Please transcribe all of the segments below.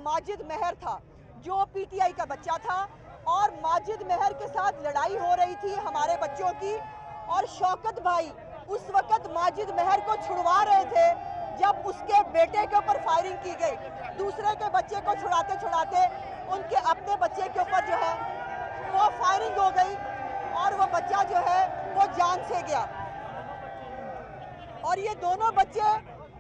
माजिद महर था जो पीटीआई का बच्चा था और माजिद महर के साथ लड़ाई हो रही थी हमारे बच्चों की और शौकत भाई उस वक्त माजिद महर को छुड़वा रहे थे जब उसके बेटे के ऊपर फायरिंग की गई। दूसरे के बच्चे को छुड़ाते छुड़ाते उनके अपने बच्चे के ऊपर जो है वो फायरिंग हो गई और वो बच्चा जो है वो जान से गया। और ये दोनों बच्चे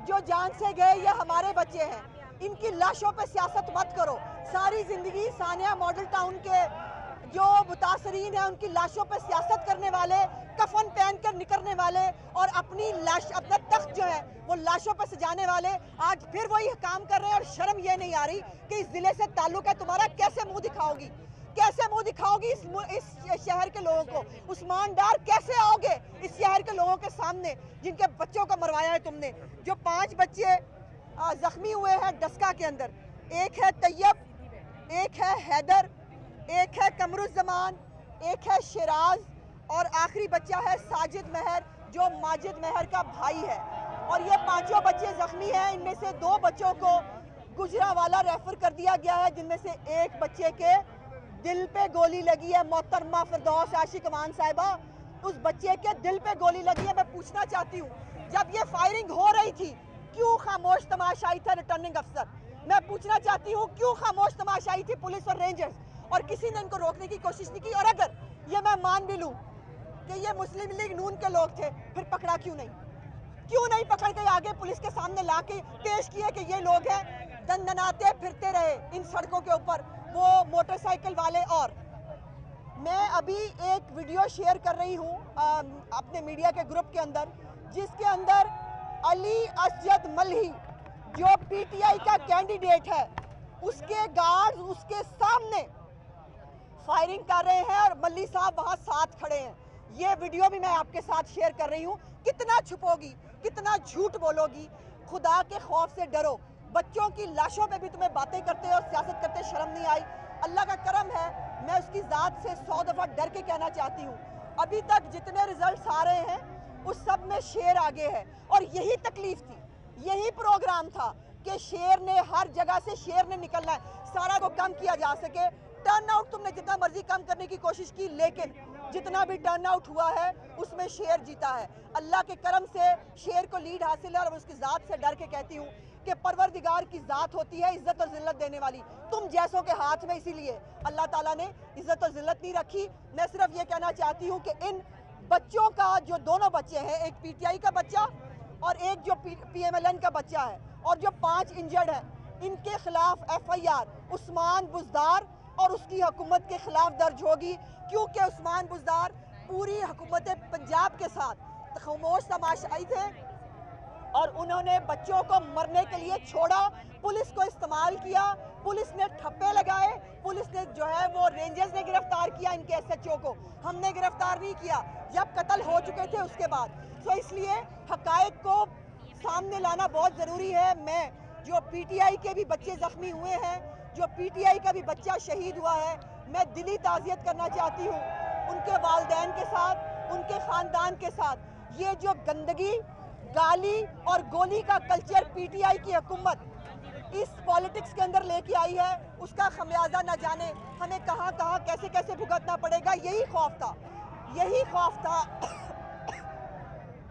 जो जान से गए ये हमारे बच्चे हैं। इनकी लाशों पे सियासत मत करो। सारी जिंदगी सानिया मॉडल टाउन के जो मुतासरीन हैं उनकी लाशों पे सियासत करने वाले, कफन पहन कर निकलने वाले और अपनी लाश अपना तख्त जो है वो लाशों पे सजाने वाले आज फिर वही काम कर रहे हैं। और शर्म ये नहीं आ रही कि इस जिले से ताल्लुक है तुम्हारा, कैसे मुंह दिखाओगी, कैसे मुंह दिखाओगी इस शहर के लोगों को? उस्मान डार कैसे आओगे इस शहर के लोगों के सामने जिनके बच्चों को मरवाया है तुमने? जो 5 बच्चे जख्मी हुए हैं डस्का के अंदर, एक है तैयब, एक है हैदर, एक है कमरुज़्ज़मान, एक है शिराज और आखिरी बच्चा है साजिद महर जो माजिद महर का भाई है। और ये 5 बच्चे जख्मी हैं। इनमें से 2 बच्चों को गुजरावाला रेफर कर दिया गया है, जिनमें से एक बच्चे के दिल पे गोली लगी है। मोहतरमा फिरदौस आशिक अमान साहिबा, उस बच्चे के दिल पे गोली लगी है। मैं पूछना चाहती हूँ जब ये फायरिंग हो रही थी क्यों खामोश तमाशाई था रिटर्निंग अफसर? मैं पूछना चाहती हूँ क्यों खामोश तमाशाई थी पुलिस और रेंजर्स और किसी ने इनको रोकने की कोशिश नहीं की? और अगर ये मैं मान भी लूँ कि ये मुस्लिम लीग नून के लोग थे फिर पकड़ा क्यों नहीं? क्यों नहीं पकड़ के आगे पुलिस के सामने ला के पेश किए कि ये लोग हैं? दनदनाते फिरते रहे इन सड़कों के ऊपर वो मोटरसाइकिल वाले। और मैं अभी एक वीडियो शेयर कर रही हूँ अपने मीडिया के ग्रुप के अंदर, जिसके अंदर अली असजद मल्ही जो पीटीआई का कैंडिडेट है उसके गार्ड उसके सामने फायरिंग कर रहे हैं और मल्ही साहब वहां साथ खड़े हैं। ये वीडियो भी मैं आपके साथ शेयर कर रही हूँ। कितना छुपोगी, कितना झूठ बोलोगी? खुदा के खौफ से डरो। बच्चों की लाशों पे भी तुम्हें बातें करते और सियासत करते शर्म नहीं आई? अल्लाह का करम है, मैं उसकी ज़ात से 100 दफ़ा डर के कहना चाहती हूँ अभी तक जितने रिजल्ट्स आ रहे हैं उस सब में शेर आगे है। और यही तकलीफ थी, यही प्रोग्राम था कि शेर ने हर जगह से शेर ने निकलना है, सारा को कम किया जा सके। टर्न आउट तुमने जितना मर्जी कम करने की कोशिश की, लेकिन जितना भी टर्न आउट हुआ है उसमें शेर जीता है। अल्लाह के करम से शेर को लीड हासिल है और उसकी ज़ात से डर के कहती हूँ कि परवरदिगार की ज़ात होती है इज़्ज़त और ज़िल्लत देने वाली, तुम जैसों के हाथ में, इसीलिए अल्लाह ताला ने इज़्ज़त और ज़िल्लत नहीं रखी। मैं सिर्फ ये कहना चाहती हूँ कि इन बच्चों का जो 2 बच्चे हैं, एक पीटीआई का बच्चा और एक जो पीएमएलएन का बच्चा है और जो 5 इंजर्ड है, इनके खिलाफ एफआईआर उस्मान बुज़दार और उसकी हुकूमत के खिलाफ दर्ज होगी, क्योंकि उस्मान बुज़दार पूरी हुकूमत पंजाब के साथ खामोश तमाशाई थे और उन्होंने बच्चों को मरने के लिए छोड़ा, पुलिस को इस्तेमाल किया, पुलिस ने ठप्पे लगाए, पुलिस ने जो है वो रेंजर्स ने गिरफ्तार किया इनके एसएचओ को, हमने गिरफ्तार नहीं किया जब कत्ल हो चुके थे उसके बाद। तो इसलिए हकायक को सामने लाना बहुत ज़रूरी है। मैं जो पीटीआई के भी बच्चे ज़ख्मी हुए हैं, जो पीटीआई का भी बच्चा शहीद हुआ है, मैं दिली ताज़ियत करना चाहती हूँ उनके वालिदैन के साथ, उनके ख़ानदान के साथ। ये जो गंदगी, गाली और गोली का कल्चर पीटीआई की हुकूमत इस पॉलिटिक्स के अंदर लेके आई है, उसका खमियाजा न जाने हमें कहाँ कहाँ कैसे कैसे भुगतना पड़ेगा। यही खौफ था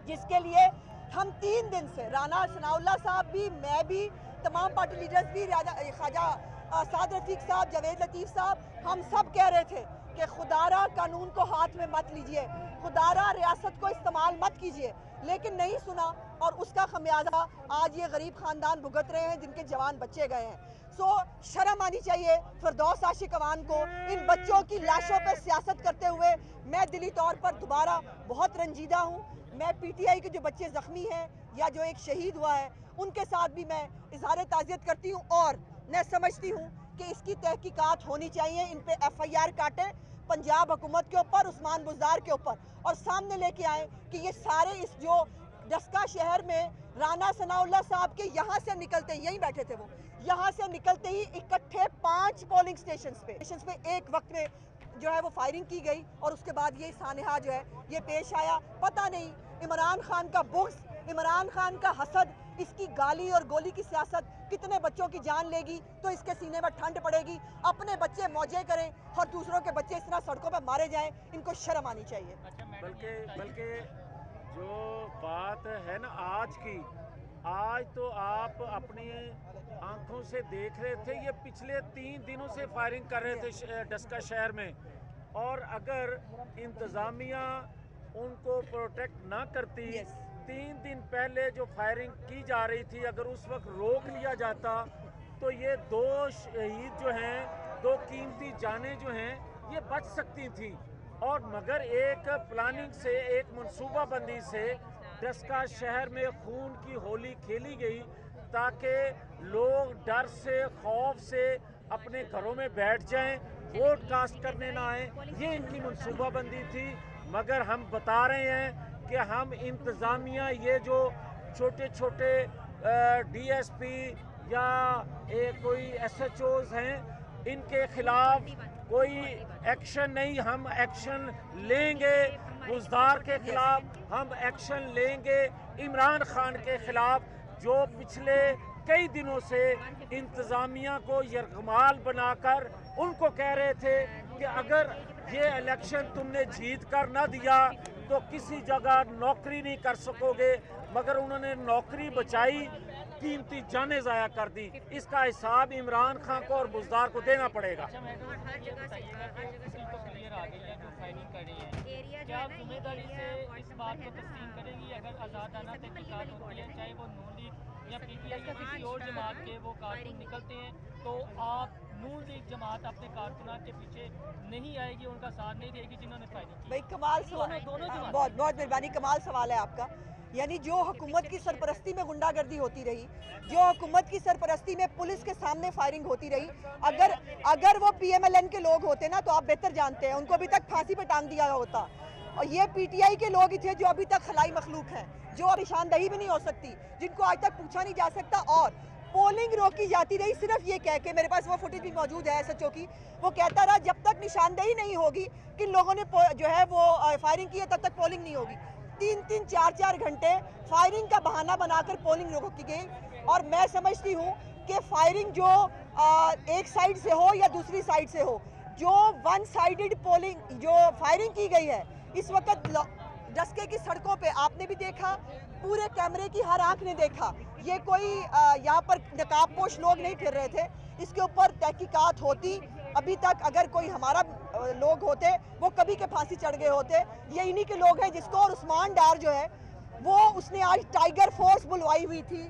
जिसके लिए हम 3 दिन से राना सनाउल्लाह साहब भी, मैं भी, तमाम पार्टी लीडर्स भी, ख्वाजा साद रफीक साहब, जावेद लतीफ़ साहब, हम सब कह रहे थे कि खुदारा कानून को हाथ में मत लीजिए, खुदारा रियासत को इस्तेमाल मत कीजिए, लेकिन नहीं सुना और उसका खमियाजा आज ये गरीब ख़ानदान भुगत रहे हैं जिनके जवान बच्चे गए हैं। सो शर्म आनी चाहिए फिरदौस आशिक अवान को इन बच्चों की लाशों पर सियासत करते हुए। मैं दिली तौर पर दोबारा बहुत रंजीदा हूँ। मैं पीटीआई के जो बच्चे ज़ख्मी हैं या जो एक शहीद हुआ है उनके साथ भी मैं इज़हार ताज़ियत करती हूँ और मैं समझती हूँ कि इसकी तहकीकात होनी चाहिए, इन पे एफआईआर काटें पंजाब हुकूमत के ऊपर, उस्मान बुज़दार के ऊपर, और सामने लेके आए कि ये सारे इस जो डस्का शहर में राना सनाउल्लाह साहब के यहाँ से निकलते ही, यहीं बैठे थे वो, यहाँ से निकलते ही इकट्ठे 5 पोलिंग स्टेशन पे एक वक्त में जो है वो फायरिंग की गई और उसके बाद ये सानहा जो है ये पेश आया। पता नहीं इमरान खान का बुग़्ज़, इमरान खान का हसद इसकी गाली और गोली की सियासत कितने बच्चों की जान लेगी, तो इसके सीने में ठंड पड़ेगी। अपने बच्चे मौजे करें और दूसरों के बच्चे इस तरह सड़कों पर मारे जाएं, इनको शर्म आनी चाहिए। बल्कि जो बात है ना आज की, आज तो आप अपनी आंखों से देख रहे थे, ये पिछले 3 दिनों से फायरिंग कर रहे थे डस्का शहर में, और अगर इंतज़ामिया उनको प्रोटेक्ट ना करती, 3 दिन पहले जो फायरिंग की जा रही थी अगर उस वक्त रोक लिया जाता तो ये 2 शहीद जो हैं, 2 कीमती जानें जो हैं, ये बच सकती थी। और मगर एक प्लानिंग से, एक मनसूबाबंदी से डस्का शहर में खून की होली खेली गई ताकि लोग डर से, खौफ से अपने घरों में बैठ जाएं, वोट कास्ट करने ना आए। ये इनकी मनसूबाबंदी थी। मगर हम बता रहे हैं कि हम इंतज़ामिया ये जो छोटे छोटे डीएसपी या कोई एसएचओज हैं, इनके खिलाफ कोई एक्शन नहीं, हम एक्शन लेंगे। बुज़दार के खिलाफ हम एक्शन लेंगे। इमरान खान के खिलाफ जो पिछले कई दिनों से इंतज़ामिया को यरगमाल बनाकर उनको कह रहे थे कि अगर ये इलेक्शन तुमने जीत कर ना दिया तो किसी जगह नौकरी नहीं कर सकोगे, मगर उन्होंने नौकरी बचाई, कीमती जानें ज़ाया कर दी। इसका हिसाब इमरान खान को और बुज़दार को देना पड़ेगा। क्या आप जिम्मेदारी से इस बात को तस्लीम करेंगी अगर आज़ादाना तहकीकात होती है, चाहे वो नून लीग या पीटीआई या किसी और जमात के वो कारकुन निकलते हैं, तो आप नून लीग जमात अपने कारकुनात के पीछे नहीं आएगी, उनका साथ नहीं देगी जिन्होंने फायरिंग की? भाई कमाल सवाल, बहुत बहुत मेहरबानी, कमाल सवाल है आपका। यानी जो हुकूमत की सरपरस्ती में गुंडागर्दी होती रही, जो हुकूमत की सरपरस्ती में पुलिस के सामने फायरिंग होती रही, अगर वो पीएमएलएन के लोग होते ना तो आप बेहतर जानते हैं, उनको अभी तक फांसी पे टांग दिया होता। और ये पीटीआई के लोग ही थे जो अभी तक खलाई मखलूक हैं, जो अब निशानदही भी नहीं हो सकती, जिनको आज तक पूछा नहीं जा सकता। और पोलिंग रोकी जाती रही सिर्फ ये कह के, मेरे पास वो फुटेज भी मौजूद है एसएचओ की, वो कहता रहा जब तक निशानदही नहीं होगी कि लोगों ने जो है वो फायरिंग की है तब तक पोलिंग नहीं होगी। 3-3, 4-4 घंटे फायरिंग का बहाना बनाकर पोलिंग रोकी गई। और मैं समझती हूँ कि फायरिंग जो एक साइड से हो या दूसरी साइड से हो, जो वन साइडेड पोलिंग जो फायरिंग की गई है इस वक्त डस्के की सड़कों पे आपने भी देखा, पूरे कैमरे की हर आंख ने देखा। ये कोई यहाँ पर नकाबपोश लोग नहीं फिर रहे थे, इसके ऊपर तहकीकात होती। अभी तक अगर कोई हमारा लोग होते वो कभी के फांसी चढ़ गए होते। ये इन्हीं के लोग हैं जिसको, और उस्मान डार जो है वो उसने आज टाइगर फोर्स बुलवाई हुई थी।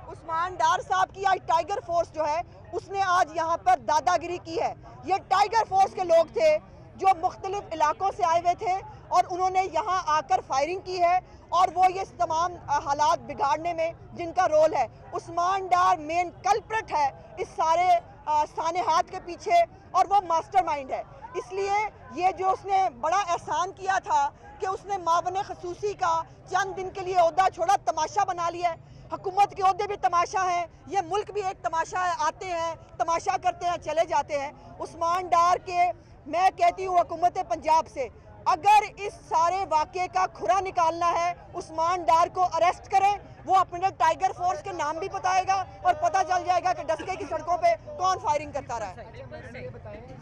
उस्मान डार साहब की आज टाइगर फोर्स जो है उसने आज यहाँ पर दादागिरी की है। ये टाइगर फोर्स के लोग थे जो मुख्तलिफ इलाकों से आए हुए थे और उन्होंने यहाँ आकर फायरिंग की है, और वो ये तमाम हालात बिगाड़ने में जिनका रोल है। उस्मान डार मेन कल्प्रिट है इस सारे सानेहात के पीछे, और वो मास्टरमाइंड है। इसलिए ये जो उसने बड़ा एहसान किया था कि उसने मावने खसूसी का चंद दिन के लिए ओहदा छोड़ा, तमाशा बना लिया है। हुकूमत के ओहदे भी तमाशा हैं, ये मुल्क भी एक तमाशा है, आते हैं तमाशा करते हैं चले जाते हैं। उस्मान डार के मैं कहती हूँ हुकूमत पंजाब से, अगर इस सारे वाक़े का खुरा निकालना है उस्मान डार को अरेस्ट करें। वो अपने टाइगर फोर्स के नाम भी बताएगा और पता चल जाएगा कि डस्के की सड़कों पे कौन फायरिंग करता रहा है। ये बताएं कि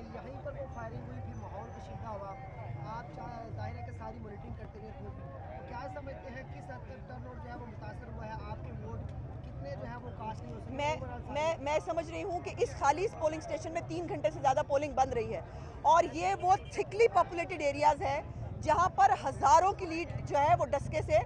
यहीं पर वो फायरिंग हुई, फिर माहौल कशीदा हुआ, आप जाहिर है कि सारी मॉनिटरिंग करते रहे, तो क्या समझते हैं किस हद तक टर्नआउट जो है वो मुतासर हुआ है, आपके वोट कितने जो है वो कास्ट नहीं हो सकते? मैं समझ रही हूँ कि इस खाली इस पोलिंग स्टेशन में 3 घंटे से ज़्यादा पोलिंग बंद रही है, और ये वो थिकली पॉपुलेटेड एरियाज़ हैं जहाँ पर हज़ारों की लीड जो है वो डस्के से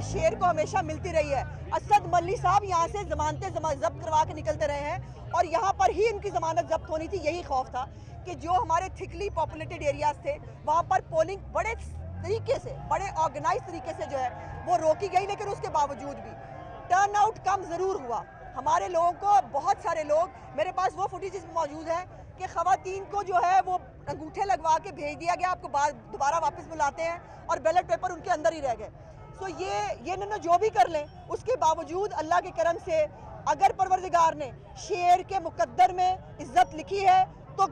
शेर को हमेशा मिलती रही है। असद मल्ली साहब यहाँ से ज़मानतें जब्त करवा के निकलते रहे हैं, और यहाँ पर ही इनकी ज़मानत जब्त होनी थी। यही खौफ था कि जो हमारे थिकली पॉपुलेटेड एरियाज़ थे वहाँ पर पोलिंग बड़े तरीके से, बड़े ऑर्गेनाइज तरीके से जो है वो रोकी गई, लेकिन उसके बावजूद भी टर्न आउट कम ज़रूर हुआ। हमारे लोगों को, बहुत सारे लोग, मेरे पास वो फुटेज मौजूद है कि ख़वातीन को जो है वो अंगूठे लगवा के भेज दिया गया, आपको दोबारा वापस बुलाते हैं, और बैलेट पेपर उनके अंदर ही रह गए। सो ये न जो भी कर लें, उसके बावजूद अल्लाह के करम से अगर परवरदिगार ने शेर के मुकद्दर में इज्जत लिखी है तो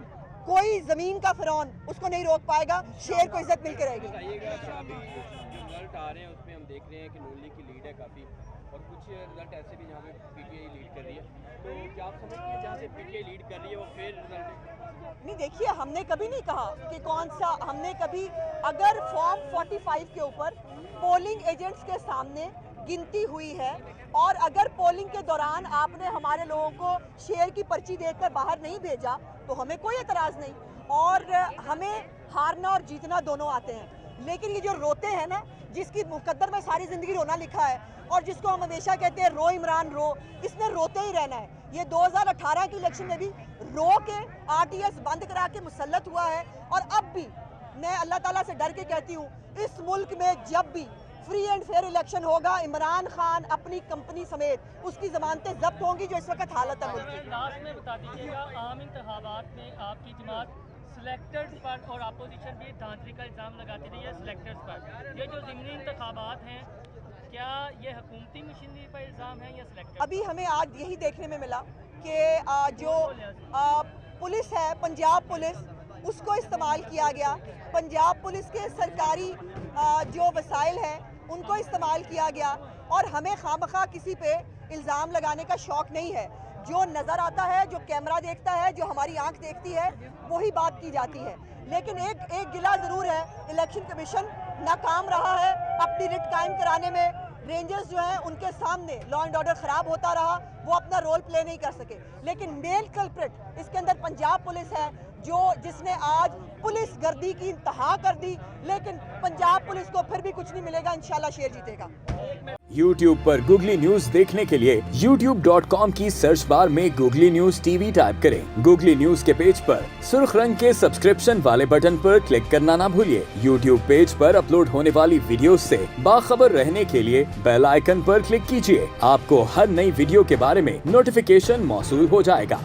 कोई ज़मीन का फ़िरौन उसको नहीं रोक पाएगा, शेर को इज्जत मिल के रहेगी। रिजल्ट आ रहे हैं उसमें हम देख रहे हैं कि नून लीग की लीड है काफ़ी, और कुछ रिजल्ट ऐसे भी जहाँ पे पीटीआई लीड कर रही है, तो क्या आप समझते हैं जहाँ से पीटीआई लीड कर रही है वो फेयर रिजल्ट है? नहीं, देखिए, हमने कभी नहीं कहा कि कौन सा, हमने कभी, अगर फॉर्म 45 के ऊपर पोलिंग एजेंट्स के सामने गिनती हुई है और अगर पोलिंग के दौरान आपने हमारे लोगों को शेयर की पर्ची देकर बाहर नहीं भेजा तो हमें कोई एतराज़ नहीं, और हमें हारना और जीतना दोनों आते हैं। लेकिन ये जो रोते हैं ना, जिसकी मुकद्दर में सारी ज़िंदगी रोना लिखा है और जिसको हम हमेशा कहते हैं रो इमरान रो, इसने रोते ही रहना है। ये 2018 की इलेक्शन में भी रो के आरटीएस बंद करा के मुसल्लत हुआ है, और अब भी मैं अल्लाह ताला से डर के कहती हूँ, इस मुल्क में जब भी फ्री एंड फेयर इलेक्शन होगा, इमरान खान अपनी कंपनी समेत उसकी जमानतें जब्त होंगी, जो इस वक्त हालत है मुल्क की। लास्ट में बता दीजिएगा, आम इंतखाबात में आपकी जमात सिलेक्टर्स पर और अपोजिशन भी धांधली का इल्ज़ाम लगाती रही है सिलेक्टर्स पर। ये जो ज़िमनी इंतखाबात हैं, क्या ये हुकूमती मशीनरी पर इल्ज़ाम है या सिलेक्टर? अभी हमें आज यही देखने में मिला कि जो पुलिस है, पंजाब पुलिस, उसको इस्तेमाल किया गया। पंजाब पुलिस के सरकारी जो वसाइल हैं उनको इस्तेमाल किया गया, और हमें खामखा किसी पे इल्ज़ाम लगाने का शौक़ नहीं है। जो नज़र आता है, जो कैमरा देखता है, जो हमारी आंख देखती है, वही बात की जाती है। लेकिन एक गिला ज़रूर है, इलेक्शन कमीशन नाकाम रहा है अपनी रिट कायम कराने में। रेंजर्स जो हैं उनके सामने लॉ एंड ऑर्डर ख़राब होता रहा, वो अपना रोल प्ले नहीं कर सके। लेकिन मेन कल्प्रिट इसके अंदर पंजाब पुलिस है, जिसने आज पुलिस गर्दी की इंतहा कर दी। लेकिन पंजाब पुलिस को फिर भी कुछ नहीं मिलेगा, इंशाल्लाह शेर जीतेगा। YouTube पर गूगली न्यूज देखने के लिए youtube.com की सर्च बार में गूगली न्यूज टीवी टाइप करें। गूगली न्यूज के पेज पर सुर्ख रंग के सब्सक्रिप्शन वाले बटन पर क्लिक करना ना भूलिए। YouTube पेज पर अपलोड होने वाली वीडियोस से बाखबर रहने के लिए बेल आइकन पर क्लिक कीजिए। आपको हर नई वीडियो के बारे में नोटिफिकेशन मौसूल हो जाएगा।